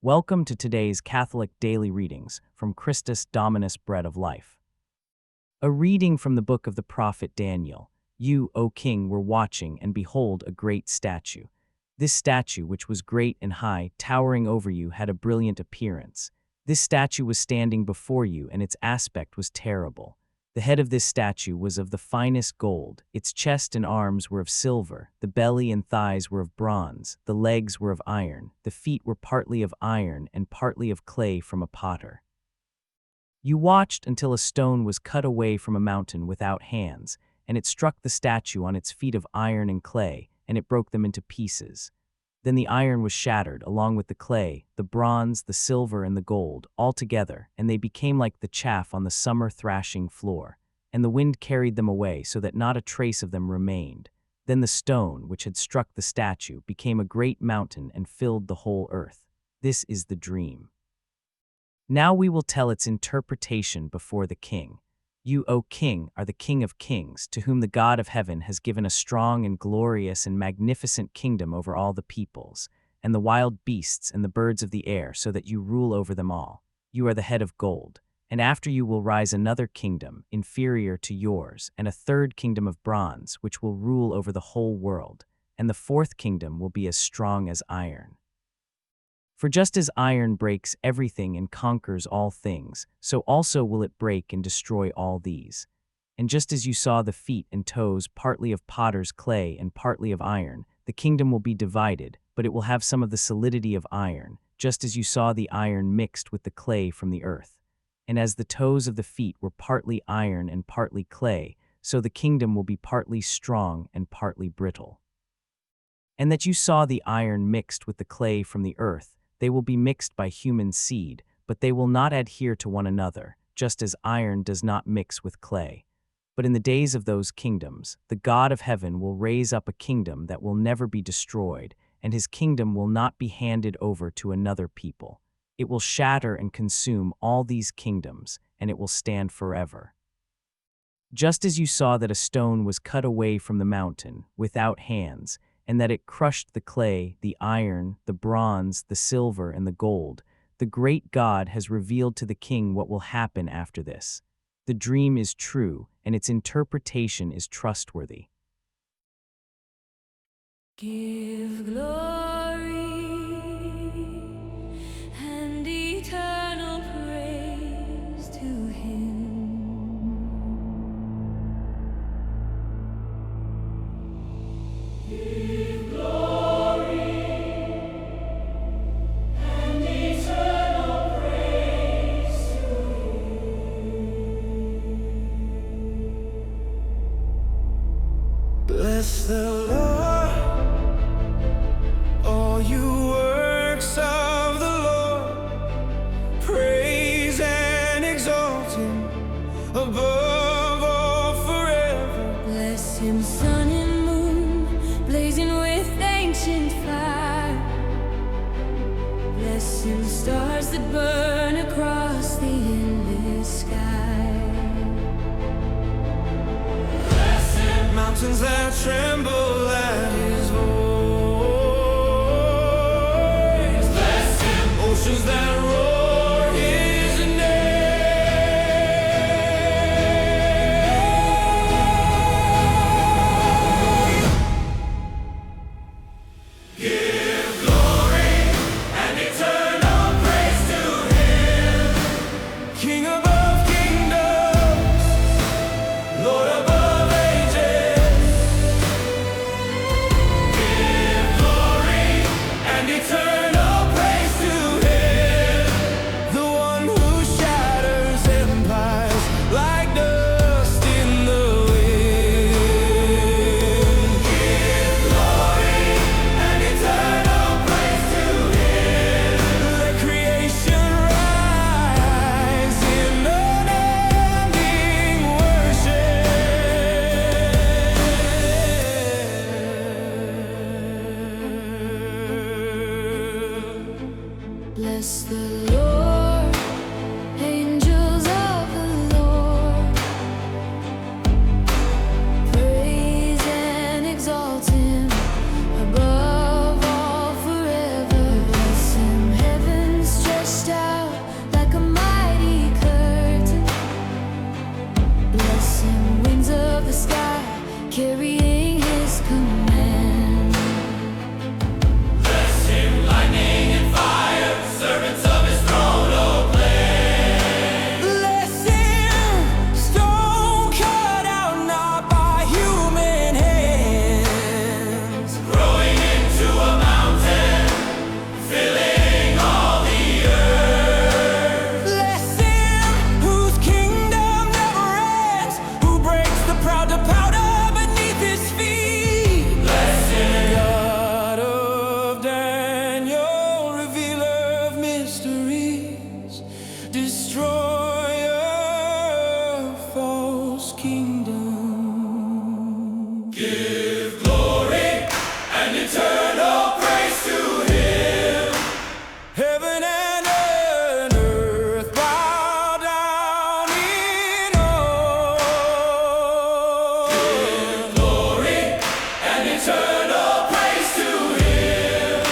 Welcome to today's Catholic Daily Readings from Christus Dominus Bread of Life. A reading from the book of the prophet Daniel. You, O king, were watching, and behold, a great statue. This statue, which was great and high, towering over you, had a brilliant appearance. This statue was standing before you, and its aspect was terrible. The head of this statue was of the finest gold, its chest and arms were of silver, the belly and thighs were of bronze, the legs were of iron, the feet were partly of iron and partly of clay from a potter. You watched until a stone was cut away from a mountain without hands, and it struck the statue on its feet of iron and clay, and it broke them into pieces. Then the iron was shattered, along with the clay, the bronze, the silver, and the gold, all together, and they became like the chaff on the summer thrashing floor. And the wind carried them away, so that not a trace of them remained. Then the stone, which had struck the statue, became a great mountain and filled the whole earth. This is the dream. Now we will tell its interpretation before the king. You, O king, are the King of kings, to whom the God of heaven has given a strong and glorious and magnificent kingdom over all the peoples, and the wild beasts and the birds of the air, so that you rule over them all. You are the head of gold, and after you will rise another kingdom, inferior to yours, and a third kingdom of bronze, which will rule over the whole world, and the fourth kingdom will be as strong as iron. For just as iron breaks everything and conquers all things, so also will it break and destroy all these. And just as you saw the feet and toes partly of potter's clay and partly of iron, the kingdom will be divided, but it will have some of the solidity of iron, just as you saw the iron mixed with the clay from the earth. And as the toes of the feet were partly iron and partly clay, so the kingdom will be partly strong and partly brittle. And that you saw the iron mixed with the clay from the earth, they will be mixed by human seed, but they will not adhere to one another, just as iron does not mix with clay. But in the days of those kingdoms, the God of heaven will raise up a kingdom that will never be destroyed, and his kingdom will not be handed over to another people. It will shatter and consume all these kingdoms, and it will stand forever. Just as you saw that a stone was cut away from the mountain, without hands, and that it crushed the clay, the iron, the bronze, the silver, and the gold, the great God has revealed to the king what will happen after this. The dream is true, and its interpretation is trustworthy. Give glory and eternal praise to him. Give glory and eternal praise to him. Bless the Lord, all you works of the Lord. Praise and exalt him above all forever. Bless him, sun and moon, blazing with ancient fire. Bless him, stars that burn across the endless sky. Bless him, mountains that tremble at his voice. Bless him, oceans that roar his name. Give glory and eternal praise to him. King above kingdoms, Lord above ages. kingdom. Give glory and eternal praise to Him. Heaven and earth bow down in awe. Give glory and eternal praise to Him.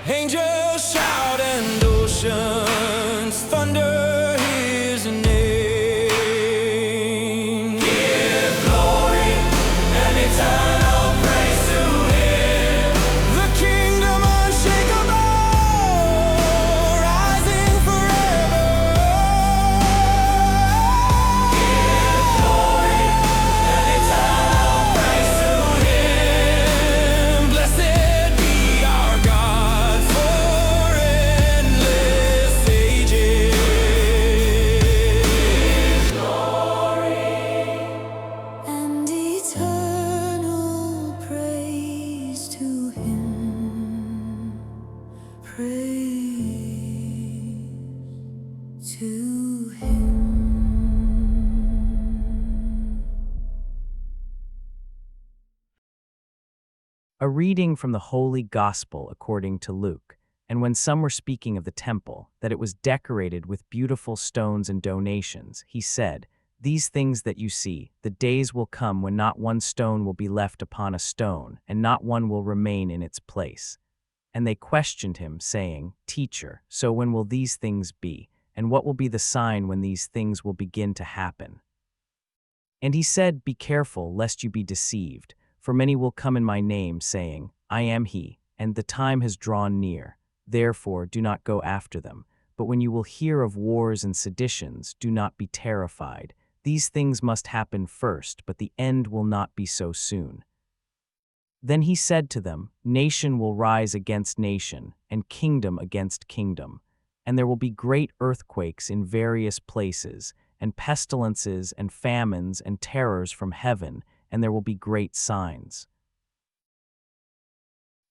Angels shout and oceans thunder His name. Give glory and eternal praise to Him. The kingdom unshakable, rising forever. Give glory and eternal praise to Him. Blessed be our God for endless ages. And eternal praise to Him. Praise to Him. A reading from the Holy Gospel according to Luke. And when some were speaking of the temple, that it was decorated with beautiful stones and donations, he said, "These things that you see, the days will come when not one stone will be left upon a stone, and not one will remain in its place." And they questioned him, saying, "Teacher, so when will these things be? And what will be the sign when these things will begin to happen?" And he said, "Be careful, lest you be deceived. For many will come in my name, saying, 'I am he,' and the time has drawn near. Therefore do not go after them. But when you will hear of wars and seditions, do not be terrified. These things must happen first, but the end will not be so soon." Then he said to them, "Nation will rise against nation, and kingdom against kingdom. And there will be great earthquakes in various places, and pestilences and famines and terrors from heaven, and there will be great signs."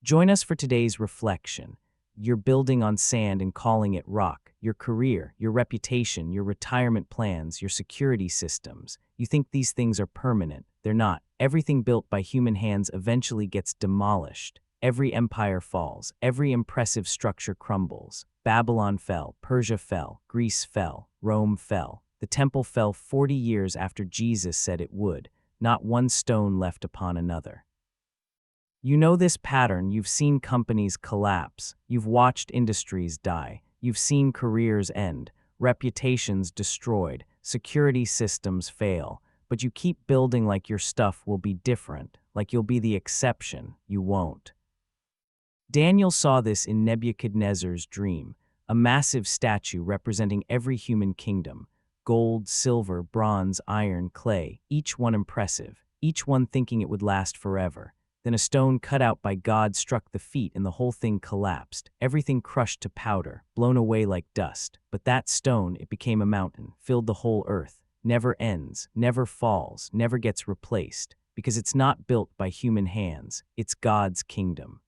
Join us for today's reflection. You're building on sand and calling it rock. Your career, your reputation, your retirement plans, your security systems. You think these things are permanent. They're not. Everything built by human hands eventually gets demolished. Every empire falls. Every impressive structure crumbles. Babylon fell. Persia fell. Greece fell. Rome fell. The temple fell 40 years after Jesus said it would. Not one stone left upon another. You know this pattern. You've seen companies collapse. You've watched industries die. You've seen careers end, reputations destroyed, security systems fail. But you keep building like your stuff will be different, like you'll be the exception. You won't. Daniel saw this in Nebuchadnezzar's dream, a massive statue representing every human kingdom. Gold, silver, bronze, iron, clay, each one impressive, each one thinking it would last forever. Then a stone cut out by God struck the feet and the whole thing collapsed, everything crushed to powder, blown away like dust. But that stone, it became a mountain, filled the whole earth, never ends, never falls, never gets replaced, because it's not built by human hands, it's God's kingdom.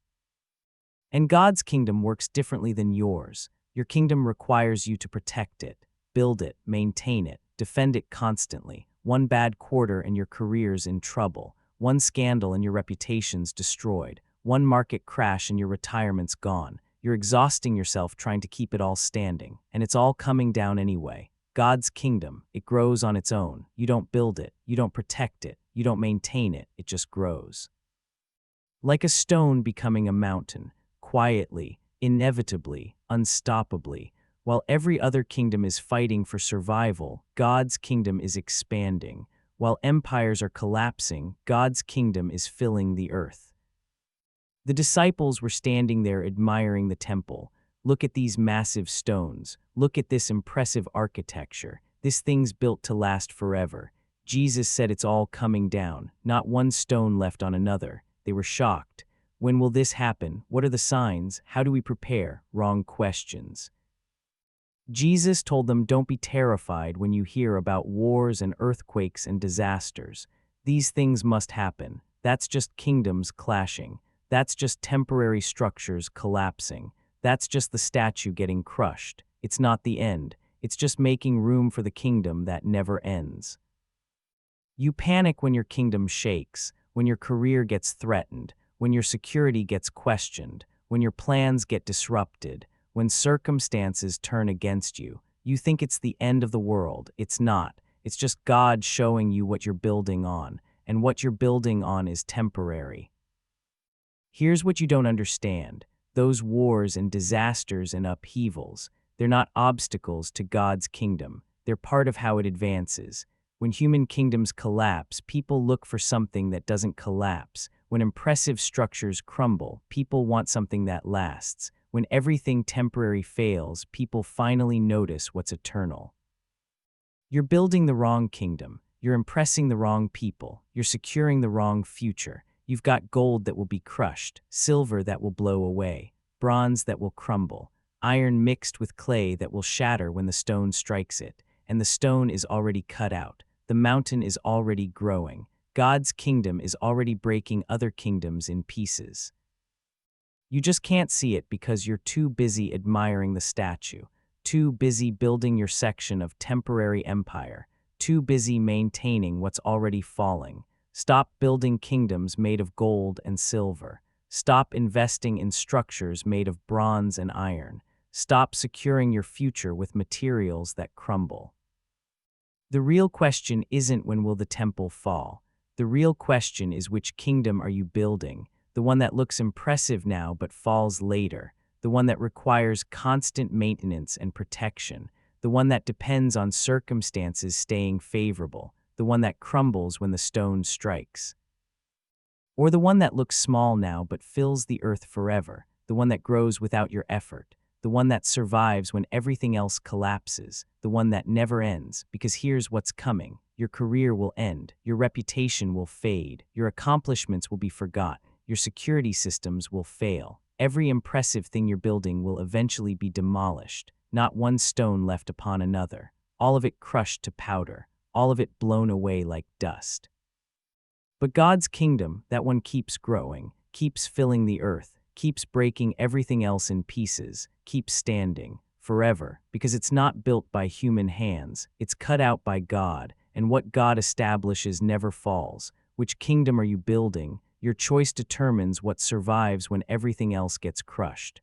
And God's kingdom works differently than yours. Your kingdom requires you to protect it, build it, maintain it, defend it constantly. One bad quarter and your career's in trouble. One scandal and your reputation's destroyed. One market crash and your retirement's gone. You're exhausting yourself trying to keep it all standing, and it's all coming down anyway. God's kingdom, it grows on its own. You don't build it, you don't protect it, you don't maintain it, it just grows. Like a stone becoming a mountain, quietly, inevitably, unstoppably. While every other kingdom is fighting for survival, God's kingdom is expanding. While empires are collapsing, God's kingdom is filling the earth. The disciples were standing there admiring the temple. Look at these massive stones. Look at this impressive architecture. This thing's built to last forever. Jesus said it's all coming down, not one stone left on another. They were shocked. When will this happen? What are the signs? How do we prepare? Wrong questions. Jesus told them, don't be terrified when you hear about wars and earthquakes and disasters. These things must happen. That's just kingdoms clashing. That's just temporary structures collapsing. That's just the statue getting crushed. It's not the end. It's just making room for the kingdom that never ends. You panic when your kingdom shakes, when your career gets threatened, when your security gets questioned, when your plans get disrupted, when circumstances turn against you. You think it's the end of the world. It's not. It's just God showing you what you're building on, and what you're building on is temporary. Here's what you don't understand. Those wars and disasters and upheavals, they're not obstacles to God's kingdom. They're part of how it advances. When human kingdoms collapse, people look for something that doesn't collapse. When impressive structures crumble, people want something that lasts. When everything temporary fails, people finally notice what's eternal. You're building the wrong kingdom. You're impressing the wrong people. You're securing the wrong future. You've got gold that will be crushed, silver that will blow away, bronze that will crumble, iron mixed with clay that will shatter when the stone strikes it, and the stone is already cut out. The mountain is already growing. God's kingdom is already breaking other kingdoms in pieces. You just can't see it because you're too busy admiring the statue, too busy building your section of temporary empire, too busy maintaining what's already falling. Stop building kingdoms made of gold and silver. Stop investing in structures made of bronze and iron. Stop securing your future with materials that crumble. The real question isn't when will the temple fall. The real question is which kingdom are you building? The one that looks impressive now but falls later. The one that requires constant maintenance and protection. The one that depends on circumstances staying favorable. The one that crumbles when the stone strikes. Or the one that looks small now but fills the earth forever. The one that grows without your effort. The one that survives when everything else collapses. The one that never ends, because here's what's coming. Your career will end. Your reputation will fade. Your accomplishments will be forgotten. Your security systems will fail. Every impressive thing you're building will eventually be demolished. Not one stone left upon another. All of it crushed to powder. All of it blown away like dust. But God's kingdom, that one keeps growing, keeps filling the earth, keeps breaking everything else in pieces, keeps standing forever, because it's not built by human hands, it's cut out by God, and what God establishes never falls. Which kingdom are you building? Your choice determines what survives when everything else gets crushed.